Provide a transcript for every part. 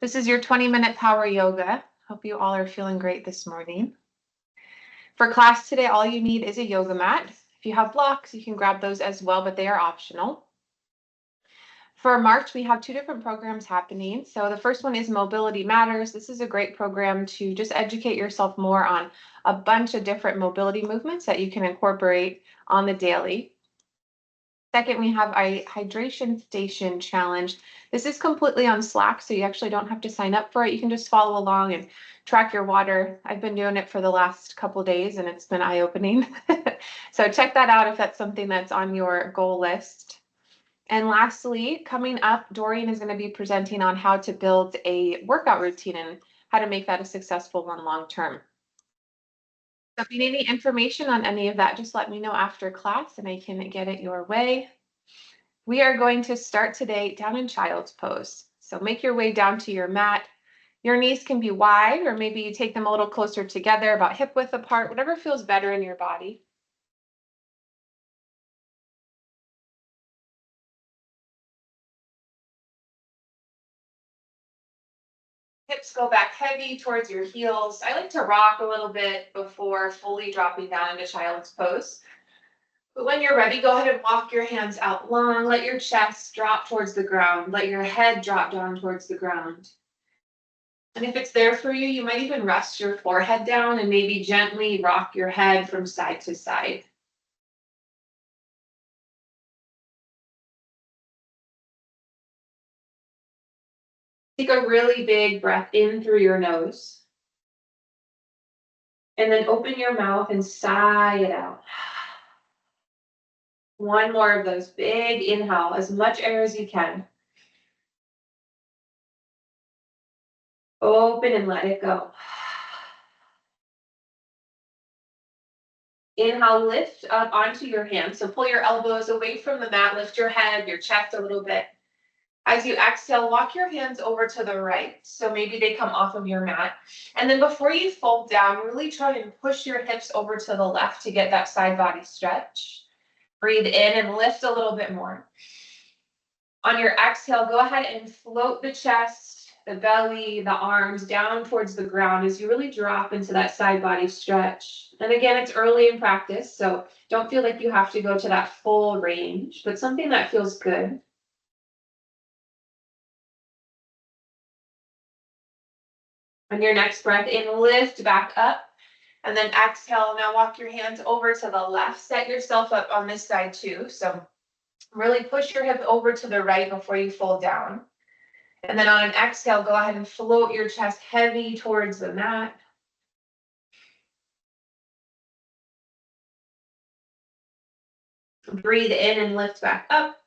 This is your 20-minute power yoga. Hope you all are feeling great this morning. For class today, all you need is a yoga mat. If you have blocks, you can grab those as well, but they are optional. For March, we have two different programs happening. So the first one is Mobility Matters. This is a great program to just educate yourself more on a bunch of different mobility movements that you can incorporate on the daily. Second, we have a hydration station challenge. This is completely on Slack, so you actually don't have to sign up for it. You can just follow along and track your water. I've been doing it for the last couple days and it's been eye-opening. So check that out if that's something that's on your goal list. And lastly, coming up, Dorian is going to be presenting on how to build a workout routine and how to make that a successful one long term. So if you need any information on any of that, just let me know after class and I can get it your way. We are going to start today down in child's pose. So make your way down to your mat. Your knees can be wide, or maybe you take them a little closer together, about hip width apart, whatever feels better in your body. Hips go back heavy towards your heels. I like to rock a little bit before fully dropping down into child's pose. But when you're ready, go ahead and walk your hands out long. Let your chest drop towards the ground. Let your head drop down towards the ground. And if it's there for you, you might even rest your forehead down and maybe gently rock your head from side to side. Take a really big breath in through your nose. And then open your mouth and sigh it out. One more of those. Big inhale, as much air as you can. Open and let it go. Inhale, lift up onto your hands. So pull your elbows away from the mat, lift your head, your chest a little bit. As you exhale, walk your hands over to the right. So maybe they come off of your mat. And then before you fold down, really try and push your hips over to the left to get that side body stretch. Breathe in and lift a little bit more. On your exhale, go ahead and float the chest, the belly, the arms down towards the ground as you really drop into that side body stretch. And again, it's early in practice, so don't feel like you have to go to that full range, but something that feels good. On your next breath in, lift back up. And then exhale, now walk your hands over to the left. Set yourself up on this side too. So really push your hip over to the right before you fold down. And then on an exhale, go ahead and float your chest heavy towards the mat. Breathe in and lift back up.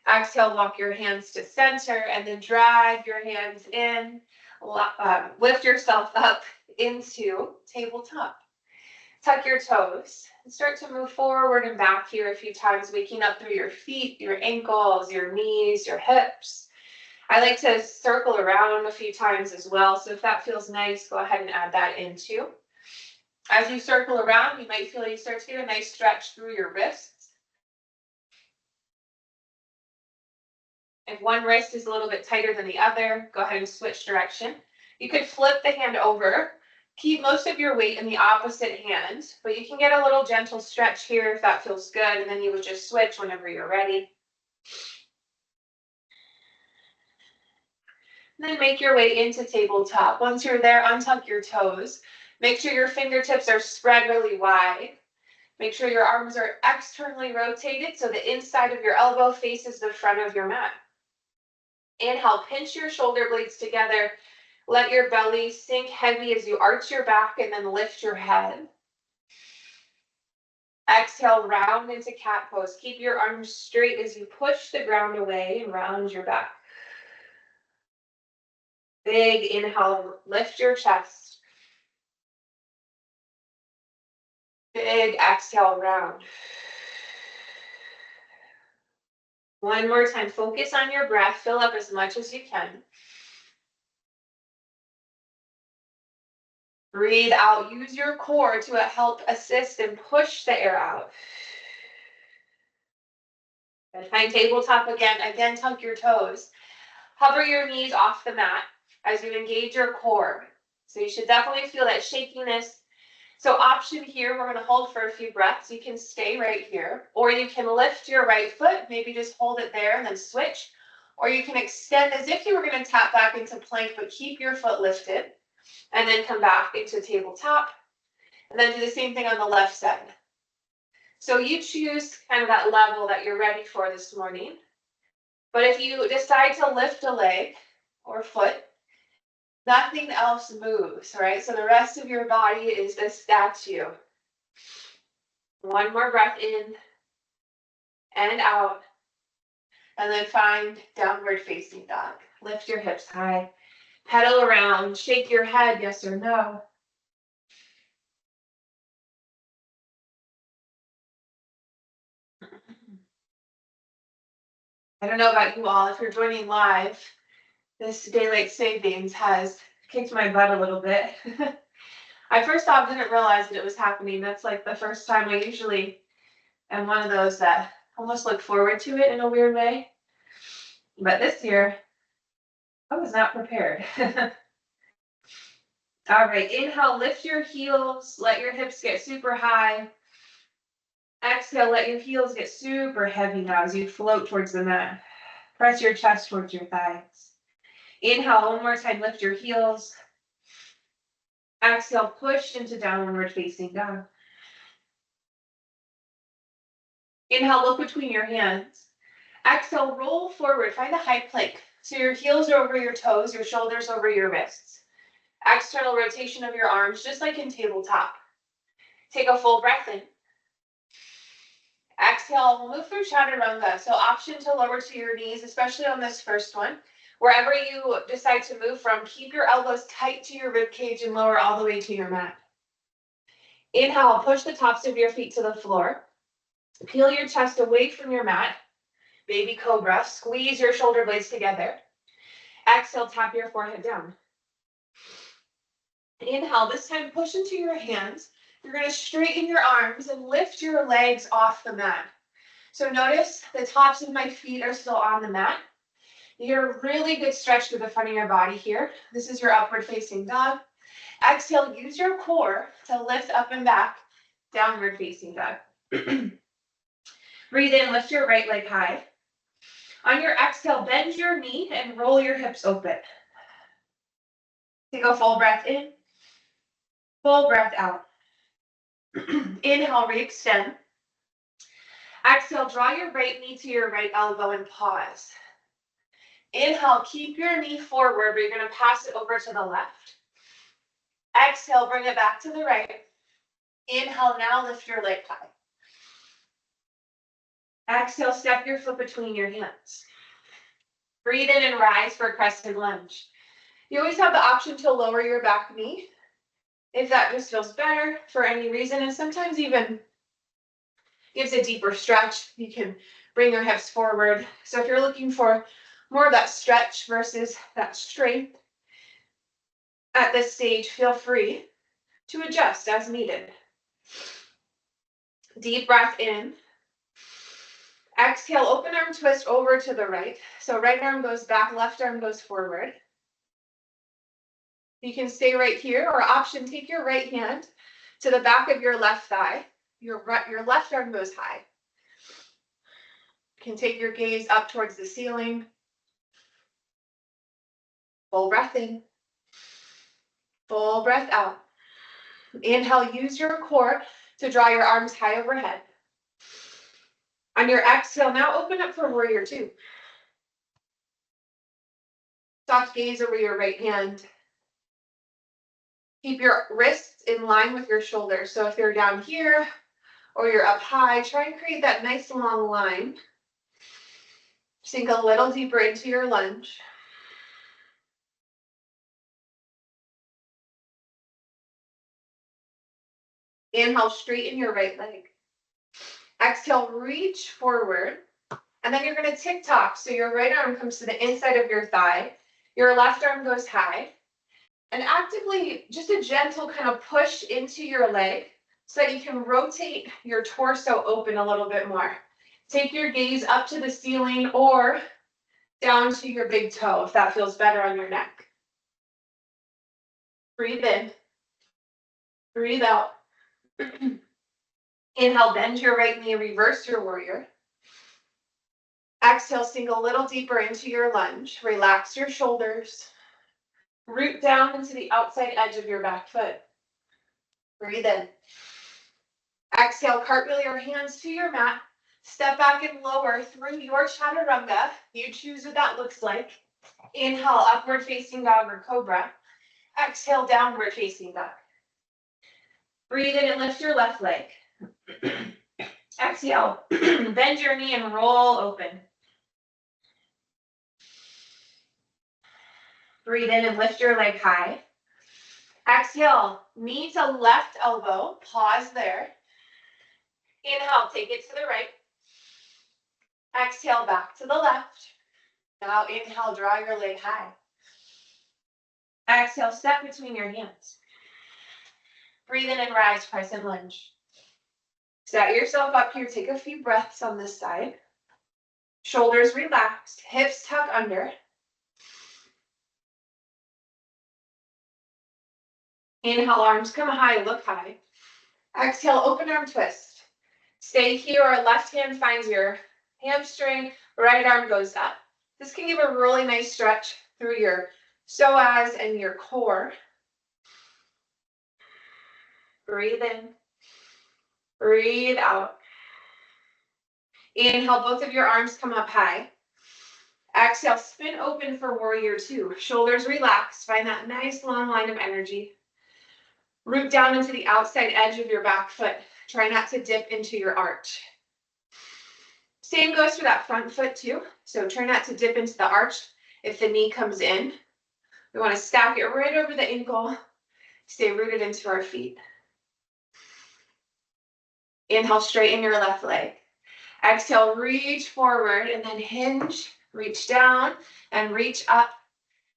Exhale, walk your hands to center and then drag your hands in. Lift yourself up into tabletop. Tuck your toes and start to move forward and back here a few times, waking up through your feet, your ankles, your knees, your hips. I like to circle around a few times as well. So if that feels nice, go ahead and add that in too. As you circle around, you might feel like you start to get a nice stretch through your wrists. If one wrist is a little bit tighter than the other, go ahead and switch direction. You could flip the hand over. Keep most of your weight in the opposite hand, but you can get a little gentle stretch here if that feels good, and then you would just switch whenever you're ready. And then make your way into tabletop. Once you're there, untuck your toes. Make sure your fingertips are spread really wide. Make sure your arms are externally rotated so the inside of your elbow faces the front of your mat. Inhale, pinch your shoulder blades together. Let your belly sink heavy as you arch your back and then lift your head. Exhale, round into cat pose. Keep your arms straight as you push the ground away and round your back. Big inhale, lift your chest. Big exhale, round. One more time, focus on your breath. Fill up as much as you can. Breathe out. Use your core to help assist and push the air out. And find tabletop again. Again, tuck your toes. Hover your knees off the mat. as you engage your core. So you should definitely feel that shakiness. So option here, we're going to hold for a few breaths. You can stay right here, or you can lift your right foot, maybe just hold it there and then switch, or you can extend as if you were going to tap back into plank, but keep your foot lifted, and then come back into tabletop, and then do the same thing on the left side. So you choose kind of that level that you're ready for this morning. But if you decide to lift a leg or foot, nothing else moves, right? So the rest of your body is a statue. One more breath in and out. And then find downward facing dog. Lift your hips high. Pedal around. Shake your head, yes or no. I don't know about you all. If you're joining live, this daylight savings has kicked my butt a little bit. I first off didn't realize that it was happening. That's like the first time. I usually am one of those that almost look forward to it in a weird way. But this year, I was not prepared. All right, inhale, lift your heels, let your hips get super high. Exhale, let your heels get super heavy now as you float towards the mat. Press your chest towards your thighs. Inhale, one more time, lift your heels. Exhale, push into downward facing dog. Inhale, look between your hands. Exhale, roll forward, find a high plank. So your heels are over your toes, your shoulders over your wrists. External rotation of your arms, just like in tabletop. Take a full breath in. Exhale, we'll move through chaturanga. So option to lower to your knees, especially on this first one. Wherever you decide to move from, keep your elbows tight to your rib cage and lower all the way to your mat. Inhale, push the tops of your feet to the floor. Peel your chest away from your mat. Baby cobra, squeeze your shoulder blades together. Exhale, tap your forehead down. Inhale, this time push into your hands. You're going to straighten your arms and lift your legs off the mat. So notice the tops of my feet are still on the mat. You get a really good stretch through the front of your body here. This is your upward facing dog. Exhale, use your core to lift up and back, downward facing dog. Breathe in, lift your right leg high. On your exhale, bend your knee and roll your hips open. Take a full breath in, full breath out. Inhale, re-extend. Exhale, draw your right knee to your right elbow and pause. Inhale, keep your knee forward, but you're going to pass it over to the left. Exhale, bring it back to the right. Inhale, now lift your leg high. Exhale, step your foot between your hands. Breathe in and rise for a crescent lunge. You always have the option to lower your back knee if that just feels better for any reason, and sometimes even gives a deeper stretch. You can bring your hips forward. So if you're looking for more of that stretch versus that strength at this stage, feel free to adjust as needed. Deep breath in. Exhale, open arm twist over to the right. So right arm goes back, left arm goes forward. You can stay right here, or option, take your right hand to the back of your left thigh. Your left arm goes high. You can take your gaze up towards the ceiling. Full breath in. Full breath out. Inhale, use your core to draw your arms high overhead. On your exhale, now open up for warrior two. Soft gaze over your right hand. Keep your wrists in line with your shoulders. So if you're down here or you're up high, try and create that nice long line. Sink a little deeper into your lunge. Inhale, straighten your right leg. Exhale, reach forward. And then you're going to tick-tock. So your right arm comes to the inside of your thigh. Your left arm goes high. And actively, just a gentle kind of push into your leg so that you can rotate your torso open a little bit more. Take your gaze up to the ceiling or down to your big toe if that feels better on your neck. Breathe in. Breathe out. Inhale, bend your right knee, reverse your warrior. Exhale, sink a little deeper into your lunge. Relax your shoulders. Root down into the outside edge of your back foot. Breathe in. Exhale, cartwheel your hands to your mat. Step back and lower through your chaturanga. You choose what that looks like. Inhale, upward facing dog or cobra. Exhale, downward facing dog. Breathe in and lift your left leg. Exhale, bend your knee and roll open. Breathe in and lift your leg high. Exhale, knee to left elbow, pause there. Inhale, take it to the right. Exhale, back to the left. Now inhale, draw your leg high. Exhale, step between your hands. Breathe in and rise, crescent lunge. Set yourself up here, take a few breaths on this side. Shoulders relaxed, hips tuck under. Inhale, arms come high, look high. Exhale, open arm twist. Stay here, or left hand finds your hamstring, right arm goes up. This can give a really nice stretch through your psoas and your core. Breathe in, breathe out. Inhale, both of your arms come up high. Exhale, spin open for warrior two. Shoulders relaxed, find that nice long line of energy. Root down into the outside edge of your back foot. Try not to dip into your arch. Same goes for that front foot too. So try not to dip into the arch if the knee comes in. We want to stack it right over the ankle. Stay rooted into our feet. Inhale, straighten your left leg. Exhale, reach forward and then hinge, reach down and reach up.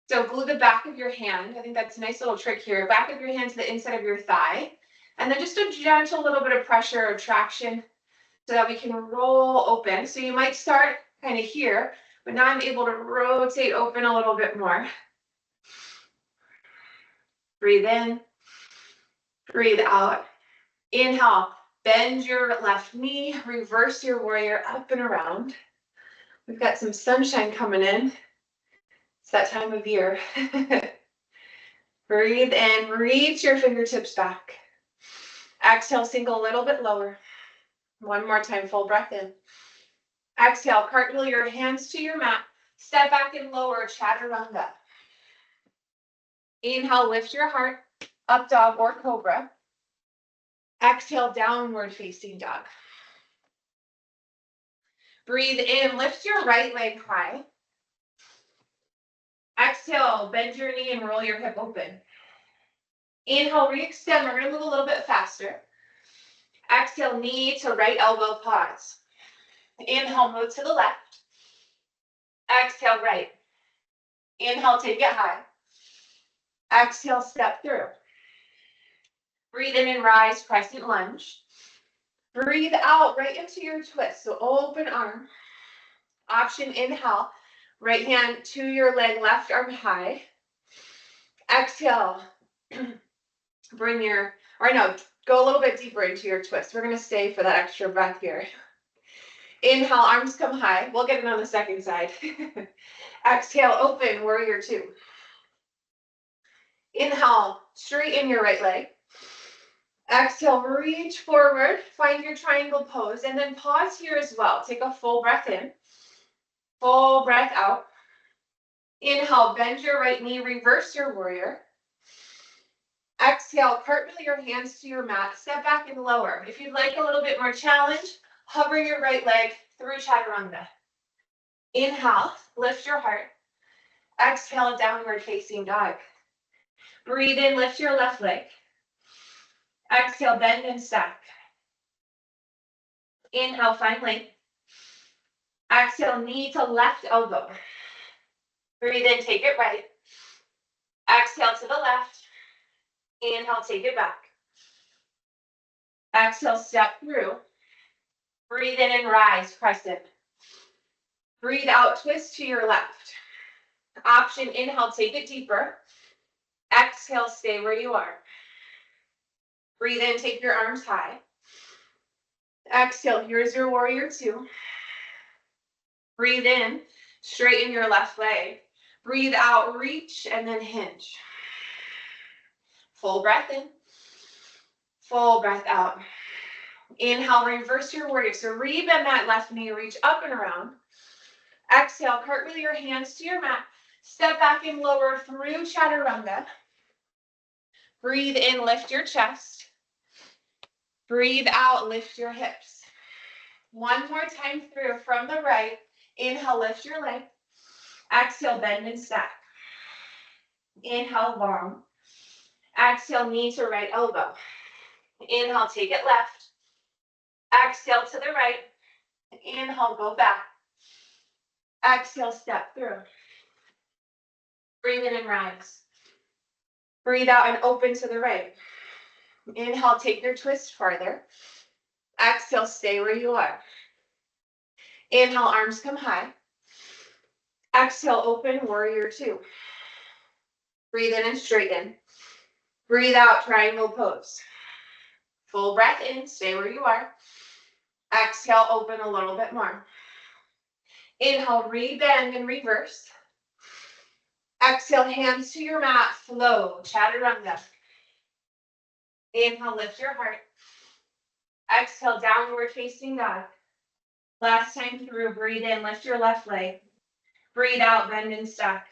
So glue the back of your hand. I think that's a nice little trick here. Back of your hand to the inside of your thigh. And then just a gentle little bit of pressure or traction so that we can roll open. So you might start kind of here, but now I'm able to rotate open a little bit more. Breathe in, breathe out. Inhale, bend your left knee, reverse your warrior up and around. We've got some sunshine coming in. It's that time of year. Breathe in, reach your fingertips back. Exhale, sink a little bit lower. One more time, full breath in. Exhale, cartwheel your hands to your mat. Step back and lower, chaturanga. Inhale, lift your heart, up dog or cobra. Exhale, downward facing dog. Breathe in, lift your right leg high. Exhale, bend your knee and roll your hip open. Inhale, re-extend. We're going to move a little bit faster. Exhale, knee to right elbow, pause. Inhale, move to the left. Exhale, right. Inhale, take it high. Exhale, step through. Breathe in and rise, crescent lunge. Breathe out right into your twist. So open arm. Option, inhale. Right hand to your leg, left arm high. Exhale. Bring your, or no, go a little bit deeper into your twist. We're going to stay for that extra breath here. Inhale, arms come high. We'll get it on the second side. Exhale, open, warrior two. Inhale, straighten your right leg. Exhale, reach forward, find your triangle pose, and then pause here as well. Take a full breath in, full breath out. Inhale, bend your right knee, reverse your warrior. Exhale, cartwheel your hands to your mat, step back and lower. If you'd like a little bit more challenge, hover your right leg through chaturanga. Inhale, lift your heart. Exhale, downward facing dog. Breathe in, lift your left leg. Exhale, bend and stack. Inhale, find length. Exhale, knee to left elbow. Breathe in, take it right. Exhale to the left. Inhale, take it back. Exhale, step through. Breathe in and rise, crescent. Breathe out, twist to your left. Option, inhale, take it deeper. Exhale, stay where you are. Breathe in, take your arms high. Exhale, here's your warrior two. Breathe in, straighten your left leg. Breathe out, reach, and then hinge. Full breath in. Full breath out. Inhale, reverse your warrior. So rebend that left knee, reach up and around. Exhale, cartwheel your hands to your mat. Step back and lower through chaturanga. Breathe in, lift your chest. Breathe out, lift your hips. One more time through from the right. Inhale, lift your leg. Exhale, bend and stack. Inhale, long. Exhale, knee to right elbow. Inhale, take it left. Exhale to the right. Inhale, go back. Exhale, step through. Breathe in and rise. Breathe out and open to the right. Inhale, take your twist farther. Exhale, stay where you are. Inhale, arms come high. Exhale, open, warrior two. Breathe in and straighten. Breathe out, triangle pose. Full breath in, stay where you are. Exhale, open a little bit more. Inhale, rebend and reverse. Exhale, hands to your mat, flow, chaturanga. Inhale, lift your heart. Exhale, downward facing dog. Last time through, breathe in, lift your left leg. Breathe out, bend and stack.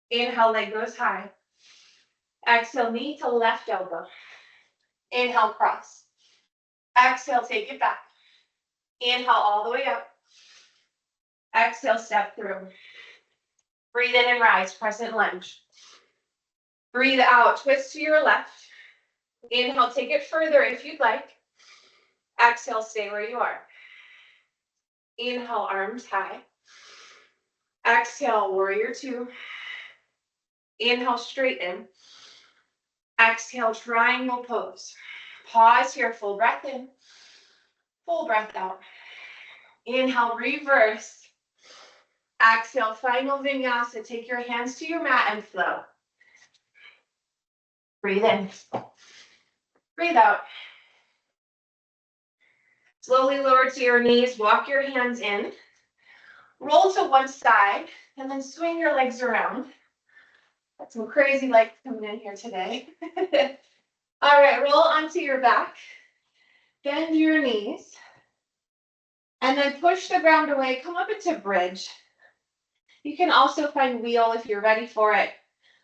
Inhale, leg goes high. Exhale, knee to left elbow. Inhale, cross. Exhale, take it back. Inhale, all the way up. Exhale, step through. Breathe in and rise, crescent lunge. Breathe out, twist to your left. Inhale, take it further if you'd like. Exhale, stay where you are. Inhale, arms high. Exhale, warrior two. Inhale, straighten. Exhale, triangle pose. Pause here, full breath in. Full breath out. Inhale, reverse. Exhale, final vinyasa. Take your hands to your mat and flow. Breathe in. Breathe out. Slowly lower to your knees. Walk your hands in. Roll to one side and then swing your legs around. Got some crazy legs coming in here today. All right, roll onto your back. Bend your knees. And then push the ground away. Come up into bridge. You can also find wheel if you're ready for it.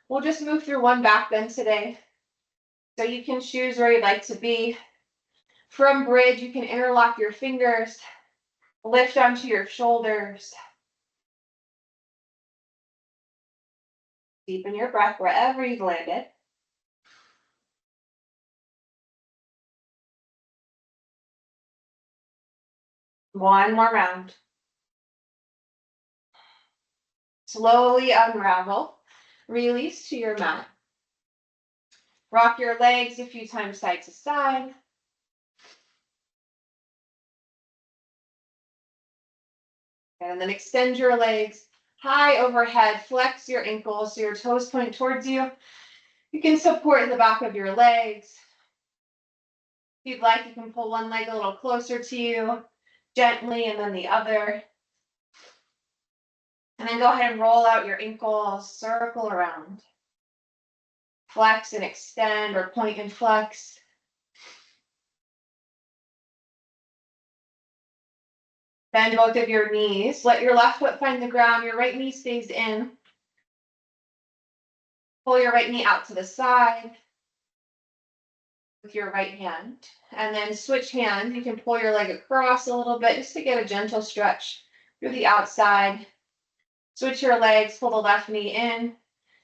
We'll just move through one back bend today. So you can choose where you'd like to be. From bridge, you can interlock your fingers. Lift onto your shoulders. Deepen your breath wherever you've landed. One more round. Slowly unravel. Release to your mat. Rock your legs a few times side to side. And then extend your legs high overhead. Flex your ankles so your toes point towards you. You can support the back of your legs. If you'd like, you can pull one leg a little closer to you, gently, and then the other. And then go ahead and roll out your ankles, circle around. Flex and extend, or point and flex. Bend both of your knees. Let your left foot find the ground. Your right knee stays in. Pull your right knee out to the side with your right hand. And then switch hands. You can pull your leg across a little bit just to get a gentle stretch through the outside. Switch your legs, pull the left knee in.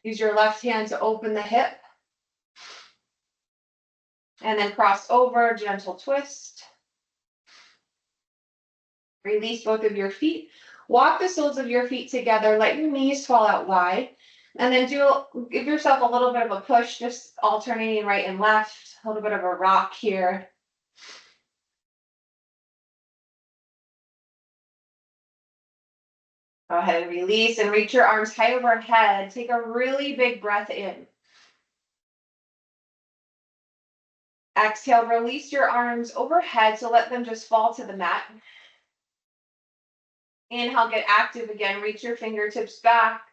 Use your left hand to open the hip. And then cross over, gentle twist. Release both of your feet. Walk the soles of your feet together. Let your knees fall out wide. And then give yourself a little bit of a push, just alternating right and left. A little bit of a rock here. Go ahead and release and reach your arms high overhead. Take a really big breath in. Exhale, release your arms overhead, so let them just fall to the mat. Inhale, get active again. Reach your fingertips back.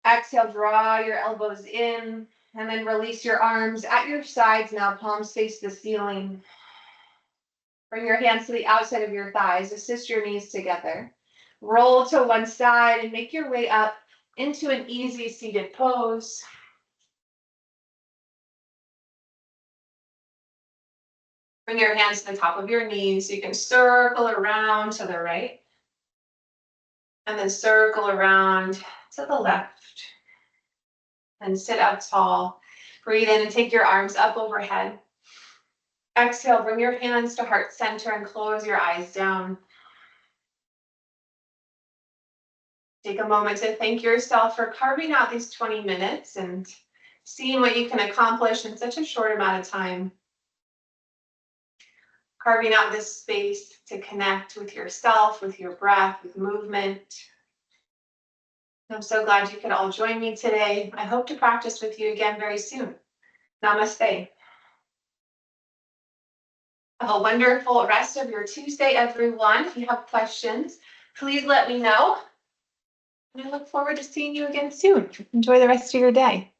Exhale, draw your elbows in, and then release your arms at your sides now. Palms face the ceiling. Bring your hands to the outside of your thighs. Assist your knees together. Roll to one side and make your way up into an easy seated pose. Bring your hands to the top of your knees. You can circle around to the right. And then circle around to the left. And sit up tall. Breathe in and take your arms up overhead. Exhale, bring your hands to heart center and close your eyes down. Take a moment to thank yourself for carving out these 20 minutes and seeing what you can accomplish in such a short amount of time. Carving out this space to connect with yourself, with your breath, with movement. I'm so glad you could all join me today. I hope to practice with you again very soon. Namaste. Have a wonderful rest of your Tuesday, everyone. If you have questions, please let me know. And I look forward to seeing you again soon. Enjoy the rest of your day.